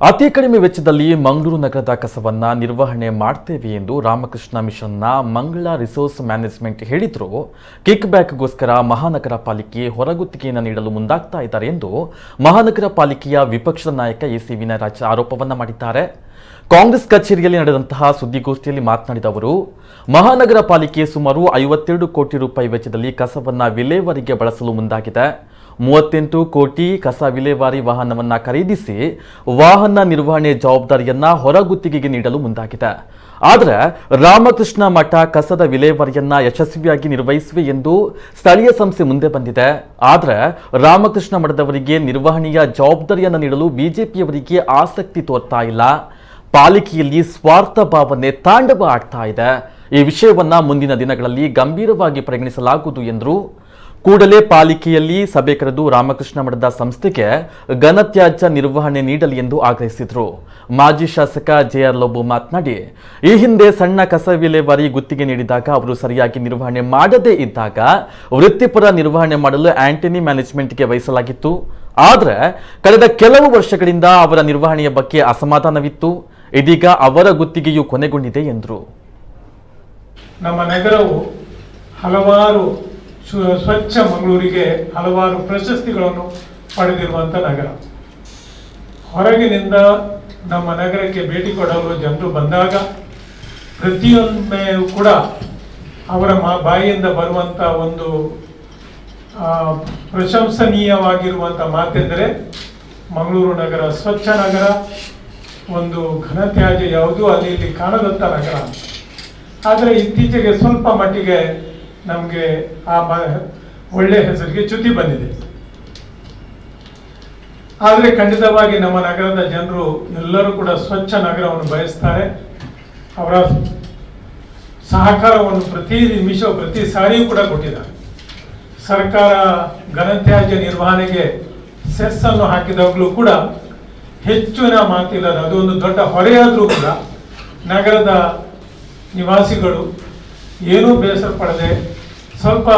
ಅತಿ ಕಡಿಮೆ ವೆಚ್ಚದಲ್ಲಿ ಮಂಗಳೂರು ನಗರದ ಕಸವನ್ನ ನಿರ್ವಹಣೆ ಮಾಡ್ತೇವೆ ಎಂದು ರಾಮಕೃಷ್ಣ ಮಿಷನ್ನ ಮಂಗಳ ರಿಸೋರ್ಸ್ ಮ್ಯಾನೇಜ್ಮೆಂಟ್ ಹೇಳಿದ್ರು. ಕಿಕ್ ಬ್ಯಾಕ್ಗೋಸ್ಕರ ಮಹಾನಗರ ಪಾಲಿಕೆ ಹೊರಗುತ್ತಿಗೆಯನ್ನು ನೀಡಲು ಮುಂದಾಗ್ತಾ ಇದ್ದಾರೆ ಎಂದು ಮಹಾನಗರ ಪಾಲಿಕೆಯ ವಿಪಕ್ಷದ ನಾಯಕ ಎಸಿ ವಿನಯರಾಜ್ ಆರೋಪವನ್ನ ಮಾಡಿದ್ದಾರೆ. ಕಾಂಗ್ರೆಸ್ ಕಚೇರಿಯಲ್ಲಿ ನಡೆದಂತಹ ಸುದ್ದಿಗೋಷ್ಠಿಯಲ್ಲಿ ಮಾತನಾಡಿದ ಅವರು, ಮಹಾನಗರ ಪಾಲಿಕೆ ಸುಮಾರು 52 ಕೋಟಿ ರೂಪಾಯಿ ವೆಚ್ಚದಲ್ಲಿ ಕಸವನ್ನ ವಿಲೇವಾರಿಗೆ ಬಳಸಲು ಮುಂದಾಗಿದೆ. 38 ಕೋಟಿ ಕಸ ವಿಲೇವಾರಿ ವಾಹನವನ್ನ ಖರೀದಿಸಿ ವಾಹನ ನಿರ್ವಹಣೆ ಜವಾಬ್ದಾರಿಯನ್ನ ಹೊರಗುತ್ತಿಗೆಗೆ ನೀಡಲು ಮುಂದಾಗಿದೆ. ಆದರೆ ರಾಮಕೃಷ್ಣ ಮಠ ಕಸದ ವಿಲೇವಾರಿಯನ್ನ ಯಶಸ್ವಿಯಾಗಿ ನಿರ್ವಹಿಸುವೆ ಎಂದು ಸ್ಥಳೀಯ ಸಂಸ್ಥೆ ಮುಂದೆ ಬಂದಿದೆ. ಆದರೆ ರಾಮಕೃಷ್ಣ ಮಠದವರಿಗೆ ನಿರ್ವಹಣೆಯ ಜವಾಬ್ದಾರಿಯನ್ನ ನೀಡಲು ಬಿಜೆಪಿಯವರಿಗೆ ಆಸಕ್ತಿ ತೋರ್ತಾ ಇಲ್ಲ. ಪಾಲಿಕೆಯಲ್ಲಿ ಸ್ವಾರ್ಥ ಭಾವನೆ ತಾಂಡವ ಆಗ್ತಾ ಇದೆ. ಈ ವಿಷಯವನ್ನ ಮುಂದಿನ ದಿನಗಳಲ್ಲಿ ಗಂಭೀರವಾಗಿ ಪರಿಗಣಿಸಲಾಗುವುದು ಎಂದರು. ಕೂಡಲೇ ಪಾಲಿಕೆಯಲ್ಲಿ ಸಭೆ ಕರೆದು ರಾಮಕೃಷ್ಣ ಮಠದ ಸಂಸ್ಥೆಗೆ ಘನತ್ಯಾಜ್ಯ ನಿರ್ವಹಣೆ ನೀಡಲಿ ಎಂದು ಆಗ್ರಹಿಸಿದರು. ಮಾಜಿ ಶಾಸಕ ಜೆಆರ್ ಲೋಬೋ ಮಾತನಾಡಿ, ಈ ಹಿಂದೆ ಸಣ್ಣ ಕಸ ವಿಲೇವಾರಿ ಗುತ್ತಿಗೆ ನೀಡಿದಾಗ ಅವರು ಸರಿಯಾಗಿ ನಿರ್ವಹಣೆ ಮಾಡದೇ ಇದ್ದಾಗ ವೃತ್ತಿಪರ ನಿರ್ವಹಣೆ ಮಾಡಲು ಆಂಟನಿ ಮ್ಯಾನೇಜ್ಮೆಂಟ್ಗೆ ವಹಿಸಲಾಗಿತ್ತು. ಆದರೆ ಕಳೆದ ಕೆಲವು ವರ್ಷಗಳಿಂದ ಅವರ ನಿರ್ವಹಣೆಯ ಬಗ್ಗೆ ಅಸಮಾಧಾನವಿತ್ತು. ಇದೀಗ ಅವರ ಗುತ್ತಿಗೆಯು ಕೊನೆಗೊಂಡಿದೆ ಎಂದರು. ನಮ್ಮ ನಗರವು ಹಲವಾರು ಸ್ವಚ್ಛ ಮಂಗಳೂರಿಗೆ ಹಲವಾರು ಪ್ರಶಸ್ತಿಗಳನ್ನು ಪಡೆದಿರುವಂಥ ನಗರ. ಹೊರಗಿನಿಂದ ನಮ್ಮ ನಗರಕ್ಕೆ ಭೇಟಿ ಕೊಡಲು ಜನರು ಬಂದಾಗ ಪ್ರತಿಯೊಂದು ಕೂಡ ಅವರ ಬಾಯಿಯಿಂದ ಬರುವಂಥ ಒಂದು ಪ್ರಶಂಸನೀಯವಾಗಿರುವಂಥ ಮಾತೆಂದರೆ ಮಂಗಳೂರು ನಗರ ಸ್ವಚ್ಛ ನಗರ, ಒಂದು ಘನತ್ಯಾಜ್ಯ ಯಾವುದೂ ಅಲ್ಲಿ ಇಲ್ಲಿ ಕಾಣದಂಥ ನಗರ. ಆದರೆ ಇತ್ತೀಚೆಗೆ ಸ್ವಲ್ಪ ಮಟ್ಟಿಗೆ ನಮಗೆ ಆ ಒಳ್ಳೆಯ ಹೆಸರಿಗೆ ಚ್ಯುತಿ ಬಂದಿದೆ. ಆದರೆ ಖಂಡಿತವಾಗಿ ನಮ್ಮ ನಗರದ ಜನರು ಎಲ್ಲರೂ ಕೂಡ ಸ್ವಚ್ಛ ನಗರವನ್ನು ಬಯಸ್ತಾರೆ. ಅವರ ಸಹಕಾರವನ್ನು ಪ್ರತಿ ನಿಮಿಷ ಪ್ರತಿ ಸಾರಿಯೂ ಕೂಡ ಕೊಟ್ಟಿದ್ದಾರೆ. ಸರ್ಕಾರ ಘನತ್ಯಾಜ್ಯ ನಿರ್ವಹಣೆಗೆ ಸೆಸ್ ಅನ್ನು ಹಾಕಿದಾಗಲೂ ಕೂಡ ಹೆಚ್ಚಿನ ಮಾತಿಲ್ಲದ ಅದೊಂದು ದೊಡ್ಡ ಹೊರೆಯಾದರೂ ಕೂಡ ನಗರದ ನಿವಾಸಿಗಳು ಏನೂ ಬೇಸರ ಪಡದೆ ಸ್ವಲ್ಪ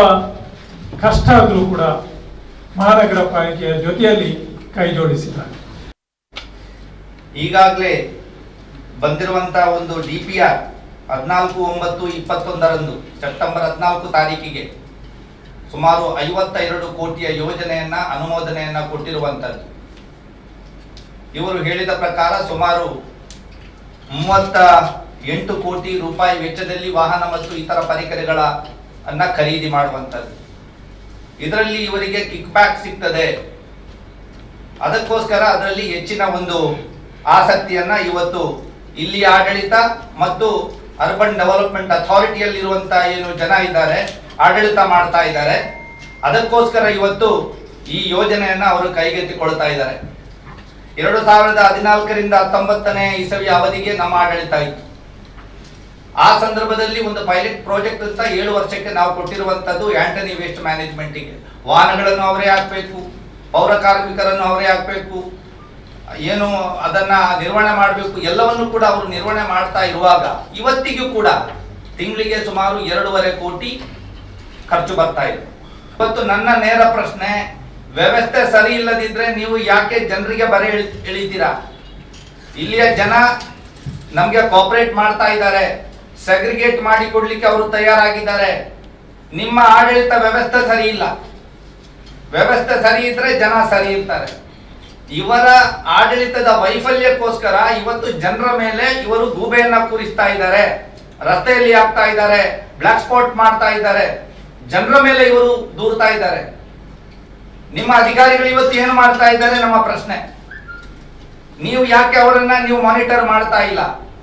ಕಷ್ಟ ಆದರೂ ಕೂಡ ಮಹಾನಗರ ಪಾಲಿಕೆಯ ಜೊತೆಯಲ್ಲಿ ಕೈ ಜೋಡಿಸಿದ್ದಾರೆ. ಈಗಾಗಲೇ ಬಂದಿರುವಂತಹ ಒಂದು DPR 14/9/21 ಸೆಪ್ಟೆಂಬರ್ 14 ತಾರೀಕಿಗೆ ಸುಮಾರು 52 ಕೋಟಿಯ ಯೋಜನೆಯನ್ನ ಅನುಮೋದನೆಯನ್ನ ಕೊಟ್ಟಿರುವಂತದ್ದು. ಇವರು ಹೇಳಿದ ಪ್ರಕಾರ ಸುಮಾರು 38 ಕೋಟಿ ರೂಪಾಯಿ ವೆಚ್ಚದಲ್ಲಿ ವಾಹನ ಮತ್ತು ಇತರ ಪರಿಕರಗಳನ್ನ ಖರೀದಿ ಮಾಡುವಂಥದ್ದು. ಇದರಲ್ಲಿ ಇವರಿಗೆ ಕಿಕ್ ಬ್ಯಾಕ್ ಸಿಗ್ತದೆ. ಅದಕ್ಕೋಸ್ಕರ ಅದರಲ್ಲಿ ಹೆಚ್ಚಿನ ಒಂದು ಆಸಕ್ತಿಯನ್ನ ಇವತ್ತು ಇಲ್ಲಿ ಆಡಳಿತ ಮತ್ತು ಅರ್ಬನ್ ಡೆವಲಪ್ಮೆಂಟ್ ಅಥಾರಿಟಿಯಲ್ಲಿರುವಂತಹ ಏನು ಜನ ಇದ್ದಾರೆ, ಆಡಳಿತ ಮಾಡ್ತಾ ಇದ್ದಾರೆ. ಅದಕ್ಕೋಸ್ಕರ ಇವತ್ತು ಈ ಯೋಜನೆಯನ್ನ ಅವರು ಕೈಗೆತ್ತಿಕೊಳ್ತಾ ಇದ್ದಾರೆ. 2014ರಿಂದ 19ನೇ ಇಸವಿ ಅವಧಿಗೆ ನಮ್ಮ ಆಡಳಿತ ಇತ್ತು. ಆ ಸಂದರ್ಭದಲ್ಲಿ ಒಂದು ಪೈಲಟ್ ಪ್ರಾಜೆಕ್ಟ್ ಅಂತ 7 ವರ್ಷಕ್ಕೆ ನಾವು ಕೊಟ್ಟಿರುವಂತದ್ದು ಆಂಟನಿ ವೇಸ್ಟ್ ಮ್ಯಾನೇಜ್ಮೆಂಟ್ಗೆ. ವಾಹನಗಳನ್ನು ಅವರೇ ಹಾಕಬೇಕು, ಪೌರ ಕಾರ್ಮಿಕರನ್ನು ಅವರೇ ಹಾಕಬೇಕು, ಏನು ಅದನ್ನ ನಿರ್ವಹಣೆ ಮಾಡಬೇಕು, ಎಲ್ಲವನ್ನು ಕೂಡ ಅವರು ನಿರ್ವಹಣೆ ಮಾಡ್ತಾ ಇರುವಾಗ ಇವತ್ತಿಗೂ ಕೂಡ ತಿಂಗಳಿಗೆ ಸುಮಾರು 2.5 ಕೋಟಿ ಖರ್ಚು ಬರ್ತಾ ಇದೆ. ಇವತ್ತು ನನ್ನ ನೇರ ಪ್ರಶ್ನೆ, ವ್ಯವಸ್ಥೆ ಸರಿ ಇಲ್ಲದಿದ್ರೆ ನೀವು ಯಾಕೆ ಜನರಿಗೆ ಬರೆ ಎಳಿತೀರಾ? ಇಲ್ಲಿಯ ಜನ ನಮ್ಗೆ ಕೋಆಪರೇಟ್ ಮಾಡ್ತಾ ಇದ್ದಾರೆ, ಸೆಗ್ರಿಗೇಟ್ ಮಾಡಿ ಕೊಡ್ಲಿಕ್ಕೆ ಅವರು ತಯಾರಾಗಿದ್ದಾರೆ. ನಿಮ್ಮ ಆಡಳಿತ ವ್ಯವಸ್ಥೆ ಸರಿ ಇಲ್ಲ. ವ್ಯವಸ್ಥೆ ಸರಿ ಇದ್ರೆ ಜನ ಸರಿ ಇರ್ತಾರೆ. ಇವರ ಆಡಳಿತದ ವೈಫಲ್ಯಕ್ಕೋಸ್ಕರ ಇವತ್ತು ಜನರ ಮೇಲೆ ಇವರು ಗೂಬೆಯನ್ನ ಕೂರಿಸ್ತಾ ಇದ್ದಾರೆ, ರಸ್ತೆಯಲ್ಲಿ ಹಾಕ್ತಾ ಇದ್ದಾರೆ, ಬ್ಲಾಕ್ ಸ್ಪಾಟ್ ಮಾಡ್ತಾ ಇದ್ದಾರೆ, ಜನರ ಮೇಲೆ ಇವರು ದೂರ್ತಾ ಇದ್ದಾರೆ. ನಿಮ್ಮ ಅಧಿಕಾರಿಗಳು ಇವತ್ತು ಏನು ಮಾಡ್ತಾ ಇದ್ದಾರೆ ನಮ್ಮ ಪ್ರಶ್ನೆ. ನೀವು ಯಾಕೆ ಅವರನ್ನ ನೀವು ಮಾನಿಟರ್ ಮಾಡ್ತಾ ಇಲ್ಲ?